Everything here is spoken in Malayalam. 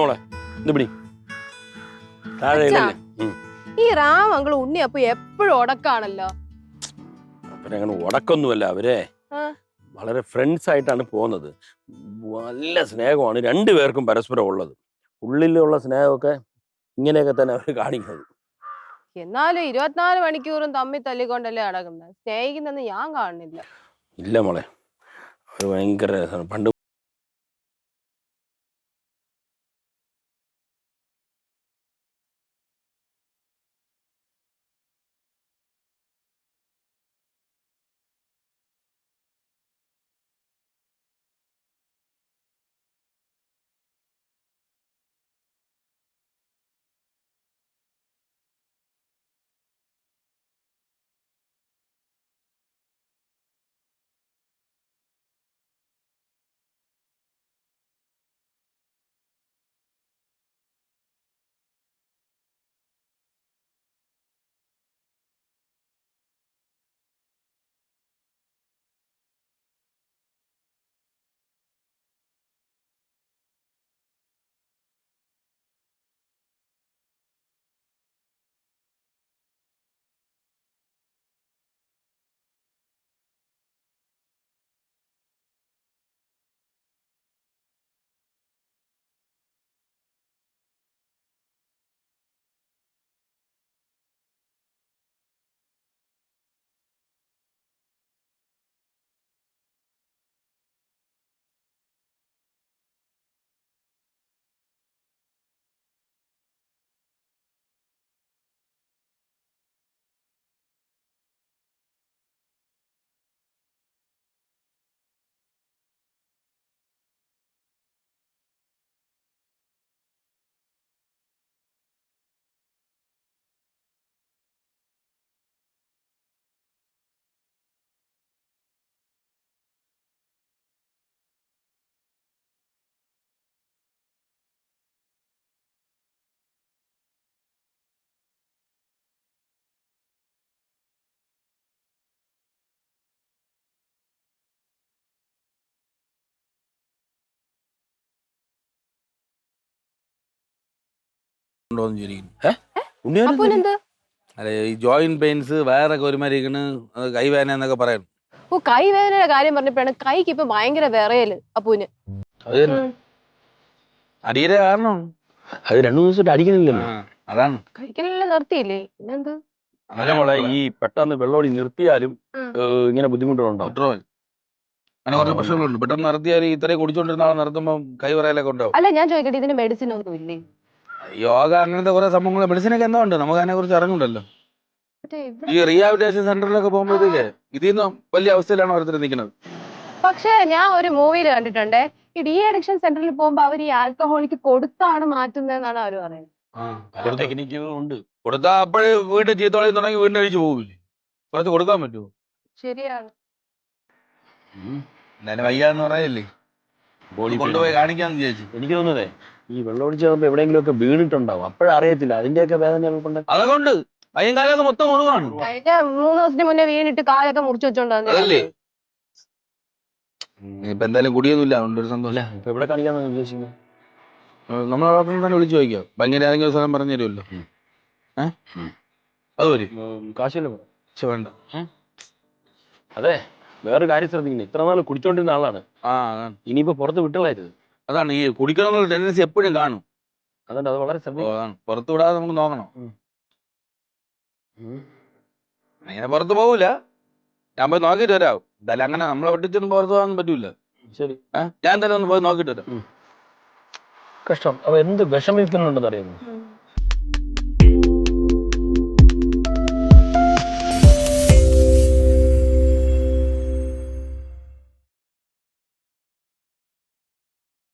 മോളെ ഇത് പിടി താഴെ ഇടല്ലേ. ഈ റാം അങ്കിൾ ഉണ്ണി അപ്പൊ എപ്പോഴും ഉടക്കാണല്ലോ. അവരങ്ങനെ ഉടക്കൊന്നുമല്ല, അവരെ വളരെ ഫ്രണ്ട്സ് ആയിട്ടാണ് പോകുന്നത്. നല്ല സ്നേഹമാണ് രണ്ടുപേർക്കും പരസ്പരം ഉള്ളത്. ഉള്ളിലുള്ള സ്നേഹമൊക്കെ ഇങ്ങനെയൊക്കെ തന്നെ അവർ കാണിക്കുന്നത്. എന്നാലും 24 മണിക്കൂറും തമ്മിൽ തല്ലിക്കൊണ്ടല്ലേ അടക്കുന്നത്. സ്നേഹിക്കുന്നെന്ന് ഞാൻ കാണുന്നില്ല. ഇല്ല മോളെ, അവർ ഭയങ്കര രസമാണ്. പണ്ട് അല്ലെ ഈ ജോയിന്റ് പെയിൻസ് വയറൊക്കെ ഒരുമാതിരി കൈവേദന എന്നൊക്കെ പറയുന്നു. ഓ, കൈവേദനയുടെ കാര്യം പറഞ്ഞപ്പോഴാണ് കൈക്ക് ഇപ്പൊ ഭയങ്കര വിറയല് അപ്പൂന്. അടിയുടെ കാരണം അത് 2-3 ദിവസമായിട്ട് അടിക്കണില്ലല്ലോ. അതാണ് കഴിക്കലെല്ലാം നിർത്തിയില്ലേ, പിന്നെന്ത്? അല്ല മോളെ, ഈ പെട്ടെന്ന് വെള്ളോടി നിർത്തിയാലും ഇങ്ങനെ ബുദ്ധിമുട്ടുകളുണ്ടാവും. അങ്ങനെ കുറച്ച് പ്രശ്നങ്ങളുണ്ട്. പെട്ടെന്ന് നിർത്തിയാൽ ഇത്രയും കുടിച്ചോണ്ടിരുന്ന ആളെ നിർത്തുമ്പോൾ കൈ വിറയലൊക്കെ ഉണ്ടാവും. അല്ല ഞാൻ ചോദിക്കട്ടെ, ഇതിന് മെഡിസിൻ ഒന്നും ഇല്ലേ? യോഗ അങ്ങനത്തെ കുറെ സംഭവങ്ങൾ മെഡിസിനൊക്കെ എന്താ ഉണ്ട്, നമുക്ക് അതിനെ കുറിച്ച് അറിഞ്ഞുണ്ടല്ലോ. ഈ റീഹാബിലിറ്റേഷൻ സെന്ററിലൊക്കെ പോകുമ്പോഴത്തേക്ക് ഇതിന്ന് വലിയ അവസ്ഥയിലാണ് ഓരോരുത്തർ നിൽക്കുന്നത്. പക്ഷെ ഞാൻ ഒരു മൂവിയിൽ കണ്ടിട്ടുണ്ടേ, ഈ ഡി അഡിക്ഷൻ സെന്ററിൽ പോകുമ്പോ അവർ ഈ ആൽക്കഹോളിക്ക് കൊടുത്താണ് മാറ്റുന്നതെന്നാണ് അവർ പറയുന്നത്. ടെക്നിക്കുകളുണ്ട്. കൊടുത്താ അപ്പോഴേ വീട്ടിൽ ചീത്തോളി തുടങ്ങി വീണ്ടും കഴിച്ചു പോകില്ലേ? കുറച്ച് കൊടുക്കാൻ പറ്റുമോ? ശരിയാണ്. എന്തായാലും വയ്യാന്ന് പറയല്ലേ, കൊണ്ടുപോയി കാണിക്കാന്ന് വിചാരിച്ചു. എനിക്ക് തോന്നുന്നതേ ഈ വെള്ളമൊടിച്ച് പോകുമ്പോ എവിടെയെങ്കിലും ഒക്കെ വീണിട്ടുണ്ടാവും, അപ്പോഴറിയത്തില്ല അതിന്റെയൊക്കെ വേദന. അതുകൊണ്ട് വയ്യം കാലത്ത് മൊത്തം മുറിവാണ്. കഴിഞ്ഞ 3 ദിവസത്തിന് മുന്നേ വീണിട്ട് കാലൊക്കെ മുറിച്ചു വെച്ചോണ്ടല്ലേ. ഇപ്പൊ എന്തായാലും കുടിയൊന്നുമില്ല, അതുകൊണ്ട് ഒരു സന്തോഷം. ഇപ്പൊ എവിടെ കാണിക്കാന്ന് ഉദ്ദേശിക്കുന്നത്? നമ്മളെ ഡോക്ടറെ തന്നെ വിളിച്ചു ചോദിക്കാം, ഭയങ്കര ഏതെങ്കിലും ഒരു സ്ഥലം പറഞ്ഞു തരുമല്ലോ. അത് വരും കാശില്ല വേണ്ട. അതെ, വേറൊരു കാര്യം ശ്രദ്ധിക്കുന്നത്, ഇത്ര നാൾ കുടിച്ചോണ്ടിരുന്ന ആളാണ്. അതാണ് ഇനിയിപ്പോ പുറത്ത് വിട്ടുകളായത്. അതാണ് ഈ കുടിക്കണമെന്നുള്ള ടെൻഡൻസി എപ്പോഴും കാണും. അതുകൊണ്ട് അത് വളരെ അതാണ് പുറത്ത് വിടാതെ നമുക്ക് നോക്കണം. അങ്ങനെ പുറത്ത് പോകൂല, ഞാൻ പോയി നോക്കിയിട്ട് വരാം. എന്തായാലും അങ്ങനെ നമ്മളെ വെട്ടിച്ചൊന്നും പുറത്ത് പോകാൻ പറ്റൂല. ശരി, ഞാൻ എന്തായാലും ഒന്ന് പോയി നോക്കിയിട്ട് വരാം. കഷ്ടം. അപ്പൊ എന്ത് വിഷമിക്കുന്നുണ്ടെന്ന് അറിയുന്നു.